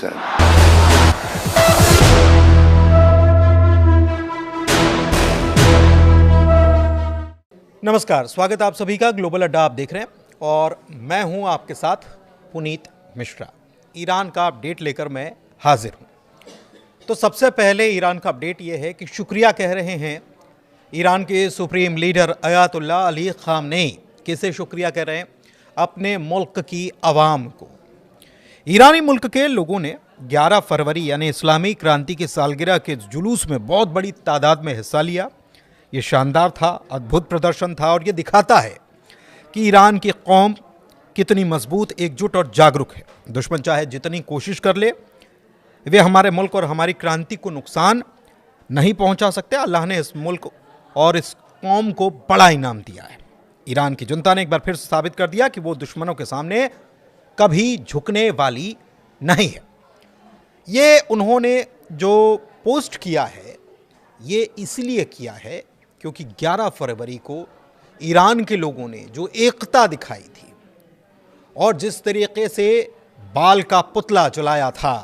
said. नमस्कार, स्वागत है आप सभी का। ग्लोबल अड्डा आप देख रहे हैं और मैं हूं आपके साथ पुनीत मिश्रा। ईरान का अपडेट लेकर मैं हाजिर हूं। तो सबसे पहले ईरान का अपडेट यह है कि शुक्रिया कह रहे हैं ईरान के supreme leader Ayatollah Ali Khamenei. किसे शुक्रिया कह रहे हैं? अपने मुल्क की आवाम को। ईरानी मुल्क के लोगों ने 11 फरवरी यानी इस्लामी क्रांति की सालगिरह के जुलूस में बहुत बड़ी तादाद में हिस्सा लिया। ये शानदार था, अद्भुत प्रदर्शन था और ये दिखाता है कि ईरान की कौम कितनी मजबूत, एकजुट और जागरूक है। दुश्मन चाहे जितनी कोशिश कर ले, वे हमारे मुल्क और हमारी क्रांति को नुकसान नहीं पहुंचा सकते। अल्लाह ने इस मुल्क और इस कौम को बड़ा इनाम दिया है। ईरान की जनता ने एक बार फिर से साबित कर दिया कि वो दुश्मनों के सामने कभी झुकने वाली नहीं है। ये उन्होंने जो पोस्ट किया है, ये इसलिए किया है क्योंकि 11 फरवरी को ईरान के लोगों ने जो एकता दिखाई थी और जिस तरीके से बाल का पुतला जलाया था,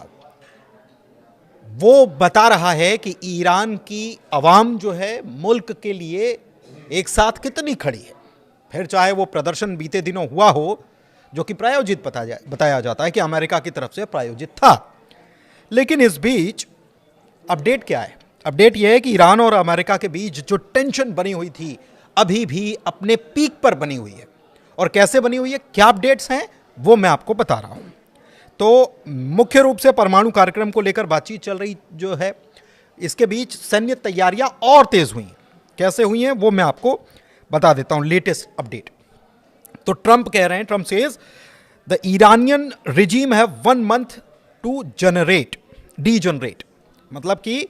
वो बता रहा है कि ईरान की आवाम जो है मुल्क के लिए एक साथ कितनी खड़ी है। फिर चाहे वो प्रदर्शन बीते दिनों हुआ हो, जो कि प्रायोजित बताया जाता है कि अमेरिका की तरफ से प्रायोजित था, लेकिन इस बीच अपडेट क्या है? अपडेट यह है कि ईरान और अमेरिका के बीच जो टेंशन बनी हुई थी अभी भी अपने पीक पर बनी हुई है। और कैसे बनी हुई है, क्या अपडेट्स हैं, वो मैं आपको बता रहा हूं। तो मुख्य रूप से परमाणु कार्यक्रम को लेकर बातचीत चल रही जो है, इसके बीच सैन्य तैयारियां और तेज हुई। कैसे हुई हैं वो मैं आपको बता देता हूं। लेटेस्ट अपडेट तो ट्रंप कह रहे हैं, Trump says the Iranian regime have 1 month to degenerate. मतलब कि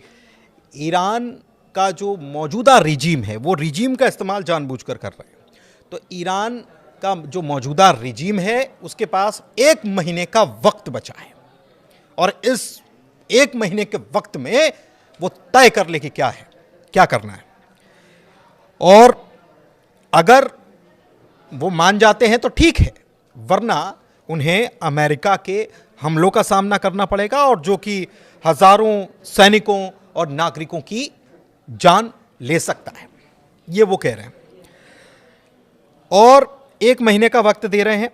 ईरान का जो मौजूदा रिजीम है, वो रिजीम का इस्तेमाल जानबूझकर कर रहे हैं। तो ईरान का जो मौजूदा रिजीम है, उसके पास 1 महीने का वक्त बचा है और इस 1 महीने के वक्त में वो तय कर ले कि क्या है, क्या करना है। और अगर वो मान जाते हैं तो ठीक है, वरना उन्हें अमेरिका के हमलों का सामना करना पड़ेगा और जो कि हजारों सैनिकों और नागरिकों की जान ले सकता है, ये वो कह रहे हैं। और 1 महीने का वक्त दे रहे हैं।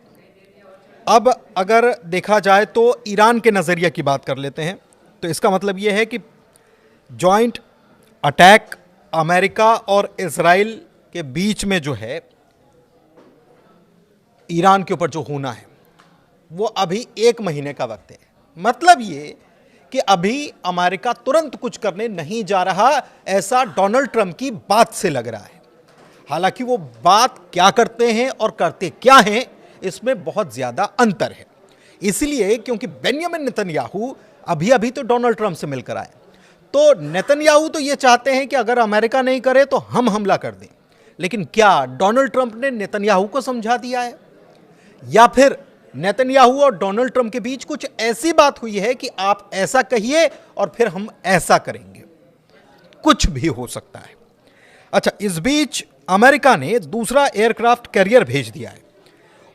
अब अगर देखा जाए तो ईरान के नजरिए की बात कर लेते हैं, तो इसका मतलब यह है कि जॉइंट अटैक अमेरिका और इजराइल के बीच में जो है ईरान के ऊपर जो होना है, वो अभी 1 महीने का वक्त है। मतलब ये कि अभी अमेरिका तुरंत कुछ करने नहीं जा रहा, ऐसा डोनाल्ड ट्रंप की बात से लग रहा है। हालांकि वो बात क्या करते हैं और करते क्या हैं, इसमें बहुत ज्यादा अंतर है। इसलिए क्योंकि बेंजामिन नेतन्याहू अभी अभी तो डोनाल्ड ट्रंप से मिलकर आए, तो नेतन्याहू तो ये चाहते हैं कि अगर अमेरिका नहीं करे तो हम हमला कर दें। लेकिन क्या डोनाल्ड ट्रंप ने नेतन्याहू को समझा दिया है, या फिर नेतन्याहू और डोनाल्ड ट्रंप के बीच कुछ ऐसी बात हुई है कि आप ऐसा कहिए और फिर हम ऐसा करेंगे? कुछ भी हो सकता है। अच्छा, इस बीच अमेरिका ने दूसरा एयरक्राफ्ट कैरियर भेज दिया है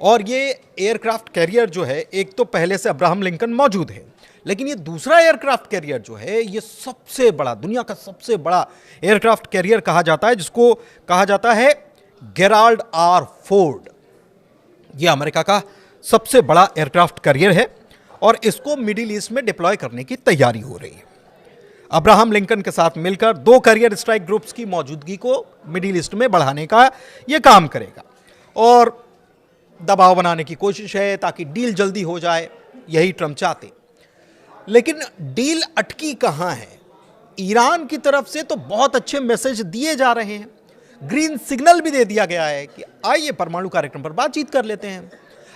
और ये एयरक्राफ्ट कैरियर जो है, एक तो पहले से अब्राहम लिंकन मौजूद है, लेकिन ये दूसरा एयरक्राफ्ट कैरियर जो है, ये सबसे बड़ा, दुनिया का सबसे बड़ा एयरक्राफ्ट कैरियर कहा जाता है, जिसको कहा जाता है गेराल्ड आर फोर्ड। ये अमेरिका का सबसे बड़ा एयरक्राफ्ट कैरियर है और इसको मिडिल ईस्ट में डिप्लॉय करने की तैयारी हो रही है। अब्राहम लिंकन के साथ मिलकर 2 कैरियर स्ट्राइक ग्रुप्स की मौजूदगी को मिडिल ईस्ट में बढ़ाने का यह काम करेगा और दबाव बनाने की कोशिश है ताकि डील जल्दी हो जाए, यही ट्रंप चाहते। लेकिन डील अटकी कहां है? ईरान की तरफ से तो बहुत अच्छे मैसेज दिए जा रहे हैं, ग्रीन सिग्नल भी दे दिया गया है कि आइए परमाणु कार्यक्रम पर बातचीत कर लेते हैं।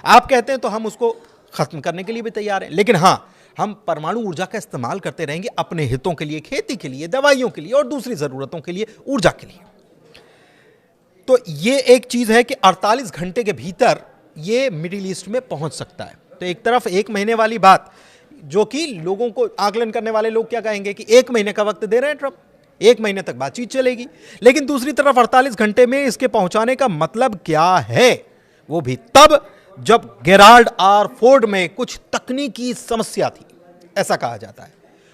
आप कहते हैं तो हम उसको खत्म करने के लिए भी तैयार हैं, लेकिन हां, हम परमाणु ऊर्जा का इस्तेमाल करते रहेंगे अपने हितों के लिए, खेती के लिए, दवाइयों के लिए और दूसरी जरूरतों के लिए, ऊर्जा के लिए। तो ये एक चीज है कि 48 घंटे के भीतर ये मिडिल ईस्ट में पहुंच सकता है। तो एक तरफ 1 महीने वाली बात, जो कि लोगों को, आकलन करने वाले लोग क्या कहेंगे कि 1 महीने का वक्त दे रहे हैं ट्रंप, 1 महीने तक बातचीत चलेगी। लेकिन दूसरी तरफ 48 घंटे में इसके पहुंचाने का मतलब क्या है? वो भी तब जब गेराल्ड आर फोर्ड में कुछ तकनीकी समस्या थी। ऐसा कहा जाता है,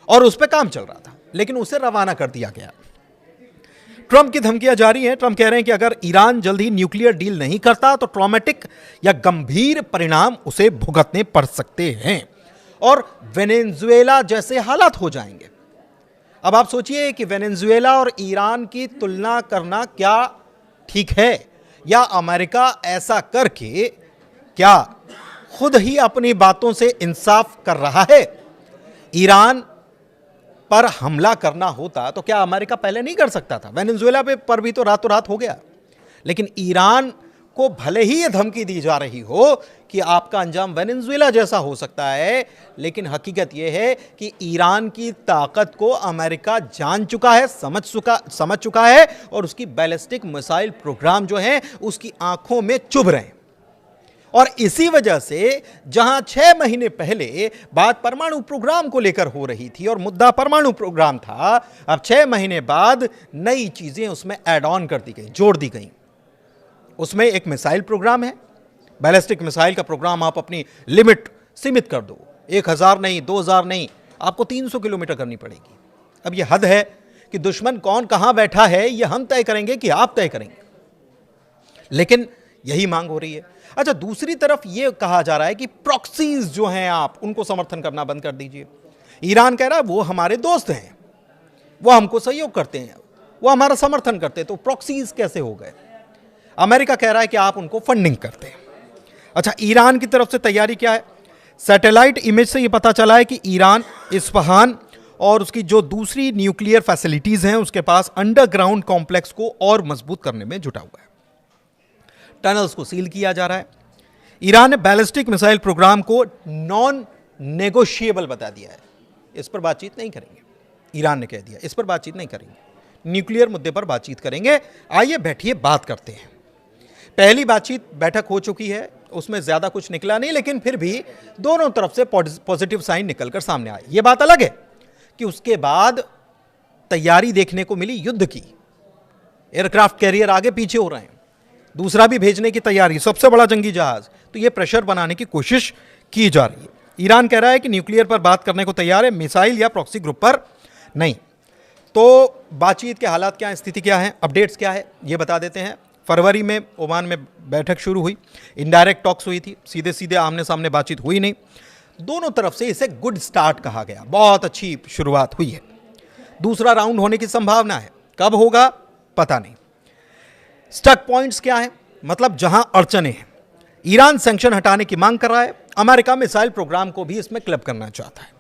और उस पर काम चल रहा था, लेकिन उसे रवाना कर दिया गया। ट्रंप की धमकियां जारी हैं। ट्रंप कह रहे हैं कि अगर ईरान जल्द ही न्यूक्लियर डील नहीं करता तो ट्रॉमेटिक या गंभीर परिणाम उसे भुगतने पड़ सकते हैं और वेनेजुएला जैसे हालात हो जाएंगे। अब आप सोचिए कि वेनेजुएला और ईरान की तुलना करना क्या ठीक है, या अमेरिका ऐसा करके क्या खुद ही अपनी बातों से इंसाफ कर रहा है? ईरान पर हमला करना होता तो क्या अमेरिका पहले नहीं कर सकता था? वेनेजुएला पर भी तो रातों रात हो गया। लेकिन ईरान को भले ही यह धमकी दी जा रही हो कि आपका अंजाम वेनेजुएला जैसा हो सकता है, लेकिन हकीकत यह है कि ईरान की ताकत को अमेरिका जान चुका है, समझ चुका है, और उसकी बैलिस्टिक मिसाइल प्रोग्राम जो है उसकी आंखों में चुभ रहे हैं। और इसी वजह से जहां 6 महीने पहले बात परमाणु प्रोग्राम को लेकर हो रही थी और मुद्दा परमाणु प्रोग्राम था, अब 6 महीने बाद नई चीजें उसमें ऐड ऑन कर दी गई, जोड़ दी गई। उसमें एक मिसाइल प्रोग्राम है, बैलिस्टिक मिसाइल का प्रोग्राम। आप अपनी लिमिट सीमित कर दो, 1000 नहीं, 2000 नहीं, आपको 300 किलोमीटर करनी पड़ेगी। अब यह हद है कि दुश्मन कौन कहां बैठा है यह हम तय करेंगे कि आप तय करेंगे, लेकिन यही मांग हो रही है। अच्छा, दूसरी तरफ यह कहा जा रहा है कि प्रॉक्सीज जो हैं आप उनको समर्थन करना बंद कर दीजिए। ईरान कह रहा है वो हमारे दोस्त हैं, वो हमको सहयोग करते हैं, वो हमारा समर्थन करते हैं, तो प्रॉक्सीज कैसे हो गए? अमेरिका कह रहा है कि आप उनको फंडिंग करते हैं। अच्छा, ईरान की तरफ से तैयारी क्या है? सैटेलाइट इमेज से यह पता चला है कि ईरान इस्फहान और उसकी जो दूसरी न्यूक्लियर फैसिलिटीज हैं उसके पास अंडरग्राउंड कॉम्प्लेक्स को और मजबूत करने में जुटा हुआ है। टनल्स को सील किया जा रहा है। ईरान ने बैलिस्टिक मिसाइल प्रोग्राम को नॉन नेगोशिएबल बता दिया है, इस पर बातचीत नहीं करेंगे। ईरान ने कह दिया इस पर बातचीत नहीं करेंगे, न्यूक्लियर मुद्दे पर बातचीत करेंगे। आइए बैठिए, बात करते हैं। पहली बातचीत बैठक हो चुकी है, उसमें ज्यादा कुछ निकला नहीं, लेकिन फिर भी दोनों तरफ से पॉजिटिव साइन निकलकर सामने आए। यह बात अलग है कि उसके बाद तैयारी देखने को मिली युद्ध की। एयरक्राफ्ट कैरियर आगे पीछे हो रहे हैं, दूसरा भी भेजने की तैयारी, सबसे बड़ा जंगी जहाज। तो यह प्रेशर बनाने की कोशिश की जा रही है। ईरान कह रहा है कि न्यूक्लियर पर बात करने को तैयार है, मिसाइल या प्रॉक्सी ग्रुप पर नहीं। तो बातचीत के हालात क्या हैं, स्थिति क्या है, अपडेट्स क्या है, यह बता देते हैं। फरवरी में ओमान में बैठक शुरू हुई, इनडायरेक्ट टॉक्स हुई थी, सीधे सीधे आमने सामने बातचीत हुई नहीं। दोनों तरफ से इसे गुड स्टार्ट कहा गया, बहुत अच्छी शुरुआत हुई है। दूसरा राउंड होने की संभावना है, कब होगा पता नहीं। स्टक पॉइंट्स क्या है, मतलब जहां अड़चने हैं। ईरान सैंक्शन हटाने की मांग कर रहा है, अमेरिका मिसाइल प्रोग्राम को भी इसमें क्लब करना चाहता है।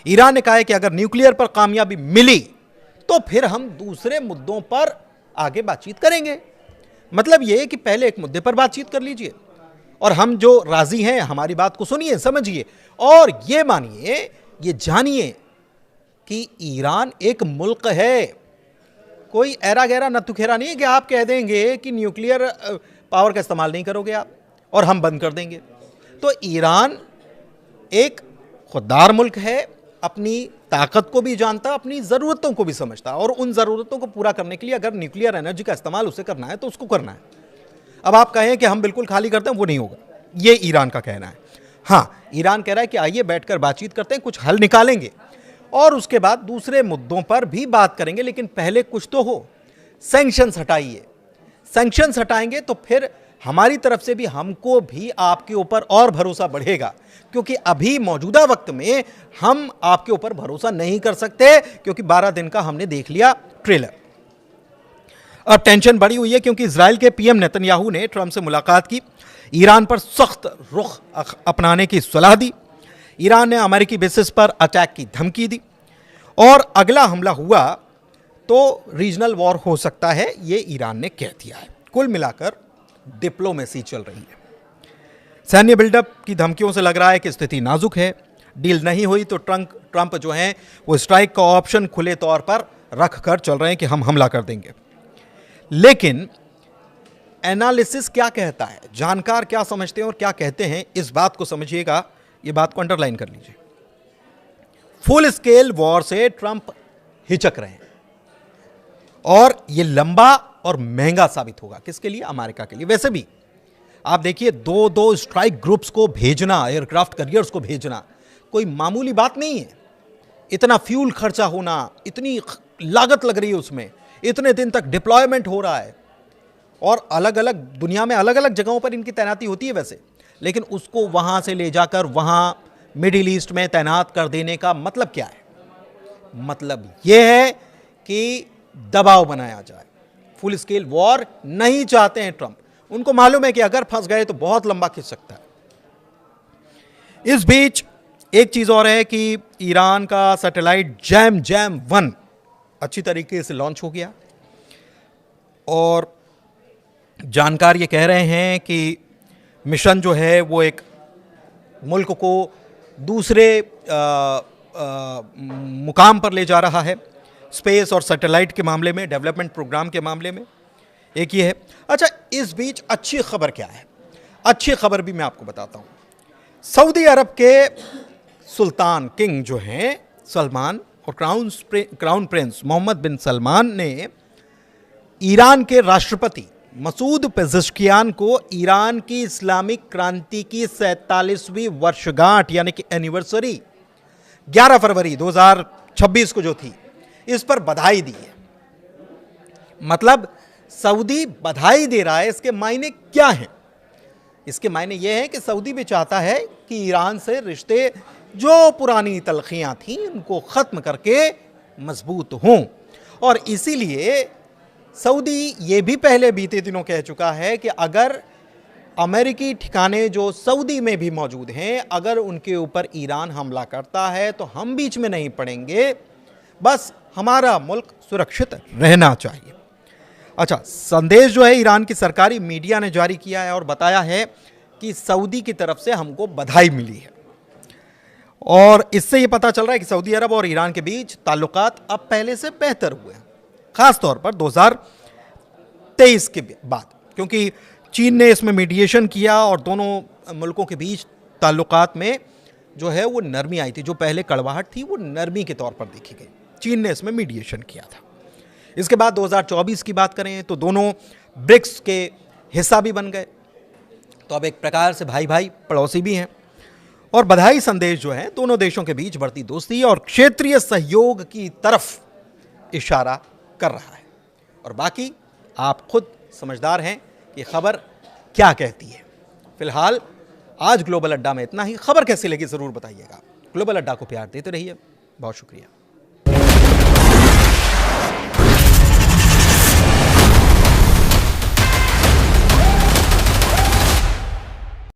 ईरान ने कहा है कि अगर न्यूक्लियर पर कामयाबी मिली तो फिर हम दूसरे मुद्दों पर आगे बातचीत करेंगे। मतलब यह कि पहले एक मुद्दे पर बातचीत कर लीजिए और हम जो राजी हैं हमारी बात को सुनिए, समझिए और यह मानिए, यह जानिए कि ईरान एक मुल्क है, कोई ऐरा गैरा नत्थुखेरा नहीं है कि आप कह देंगे कि न्यूक्लियर पावर का इस्तेमाल नहीं करोगे आप और हम बंद कर देंगे। तो ईरान एक खुददार मुल्क है, अपनी ताकत को भी जानता, अपनी ज़रूरतों को भी समझता, और उन ज़रूरतों को पूरा करने के लिए अगर न्यूक्लियर एनर्जी का इस्तेमाल उसे करना है तो उसको करना है। अब आप कहें कि हम बिल्कुल खाली करते हैं, वो नहीं होगा, ये ईरान का कहना है। हाँ, ईरान कह रहा है कि आइए बैठकर बातचीत करते हैं, कुछ हल निकालेंगे और उसके बाद दूसरे मुद्दों पर भी बात करेंगे, लेकिन पहले कुछ तो हो। सैंक्शंस हटाइए, सैंक्शंस हटाएंगे तो फिर हमारी तरफ से भी, हमको भी आपके ऊपर और भरोसा बढ़ेगा, क्योंकि अभी मौजूदा वक्त में हम आपके ऊपर भरोसा नहीं कर सकते, क्योंकि 12 दिन का हमने देख लिया ट्रेलर। अब टेंशन बढ़ी हुई है क्योंकि इजराइल के पीएम नेतन्याहू ने ट्रंप से मुलाकात की, ईरान पर सख्त रुख अपनाने की सलाह दी। ईरान ने अमेरिकी बेसिस पर अटैक की धमकी दी और अगला हमला हुआ तो रीजनल वॉर हो सकता है, ये ईरान ने कह दिया है। कुल मिलाकर डिप्लोमेसी चल रही है। सैन्य बिल्डअप की धमकियों से लग रहा है कि स्थिति नाजुक है। डील नहीं हुई तो ट्रंप जो हैं वो स्ट्राइक का ऑप्शन खुले तौर पर रख कर चल रहे हैं कि हम हमला कर देंगे। लेकिन एनालिसिस क्या कहता है, जानकार क्या समझते हैं और क्या कहते हैं, इस बात को समझिएगा, ये बात को अंडरलाइन कर लीजिए। फुल स्केल वॉर से ट्रंप हिचक रहे हैं और यह लंबा और महंगा साबित होगा। किसके लिए? अमेरिका के लिए। वैसे भी आप देखिए, दो स्ट्राइक ग्रुप्स को भेजना, एयरक्राफ्ट कैरियर्स को भेजना, कोई मामूली बात नहीं है। इतना फ्यूल खर्चा होना, इतनी लागत लग रही है उसमें, इतने दिन तक डिप्लॉयमेंट हो रहा है और अलग अलग दुनिया में अलग अलग जगहों पर इनकी तैनाती होती है वैसे, लेकिन उसको वहाँ से ले जाकर वहाँ मिडिल ईस्ट में तैनात कर देने का मतलब क्या है? मतलब यह है कि दबाव बनाया जाए। फुल स्केल वॉर नहीं चाहते हैं ट्रंप। उनको मालूम है कि अगर फंस गए तो बहुत लंबा खिंच सकता है। इस बीच एक चीज और है कि ईरान का सैटेलाइट जैम-1 अच्छी तरीके से लॉन्च हो गया और जानकार ये कह रहे हैं कि मिशन जो है वो एक मुल्क को दूसरे मुकाम पर ले जा रहा है स्पेस और सैटेलाइट के मामले में, डेवलपमेंट प्रोग्राम के मामले में। एक ये है। अच्छा, इस बीच अच्छी खबर क्या है? अच्छी खबर भी मैं आपको बताता हूं। सऊदी अरब के सुल्तान किंग जो हैं सलमान और क्राउन प्रिंस मोहम्मद बिन सलमान ने ईरान के राष्ट्रपति मसूद पेज़ेश्कियान को ईरान की इस्लामिक क्रांति की 47वीं वर्षगांठ यानी कि एनिवर्सरी 11 फरवरी 2026 को जो थी, इस पर बधाई दी है। मतलब सऊदी बधाई दे रहा है। इसके मायने क्या हैं? इसके मायने यह है कि सऊदी भी चाहता है कि ईरान से रिश्ते जो पुरानी तलखियां थीं उनको ख़त्म करके मजबूत हों, और इसीलिए सऊदी ये भी पहले बीते दिनों कह चुका है कि अगर अमेरिकी ठिकाने जो सऊदी में भी मौजूद हैं, अगर उनके ऊपर ईरान हमला करता है तो हम बीच में नहीं पड़ेंगे, बस हमारा मुल्क सुरक्षित रहना चाहिए। अच्छा, संदेश जो है ईरान की सरकारी मीडिया ने जारी किया है और बताया है कि सऊदी की तरफ से हमको बधाई मिली है, और इससे ये पता चल रहा है कि सऊदी अरब और ईरान के बीच ताल्लुकात अब पहले से बेहतर हुए हैं, खास तौर पर 2023 के बाद, क्योंकि चीन ने इसमें मीडिएशन किया और दोनों मुल्कों के बीच ताल्लुकात में जो है वो नरमी आई थी। जो पहले कड़वाहट थी वो नरमी के तौर पर देखी गई। चीन ने इसमें मीडिएशन किया था। इसके बाद 2024 की बात करें तो दोनों ब्रिक्स के हिस्सा भी बन गए, तो अब एक प्रकार से भाई भाई पड़ोसी भी हैं, और बधाई संदेश जो है दोनों देशों के बीच बढ़ती दोस्ती और क्षेत्रीय सहयोग की तरफ इशारा कर रहा है। और बाकी आप खुद समझदार हैं कि खबर क्या कहती है। फिलहाल आज ग्लोबल अड्डा में इतना ही। खबर कैसी लगी ज़रूर बताइएगा। ग्लोबल अड्डा को प्यार देते रहिए। बहुत शुक्रिया।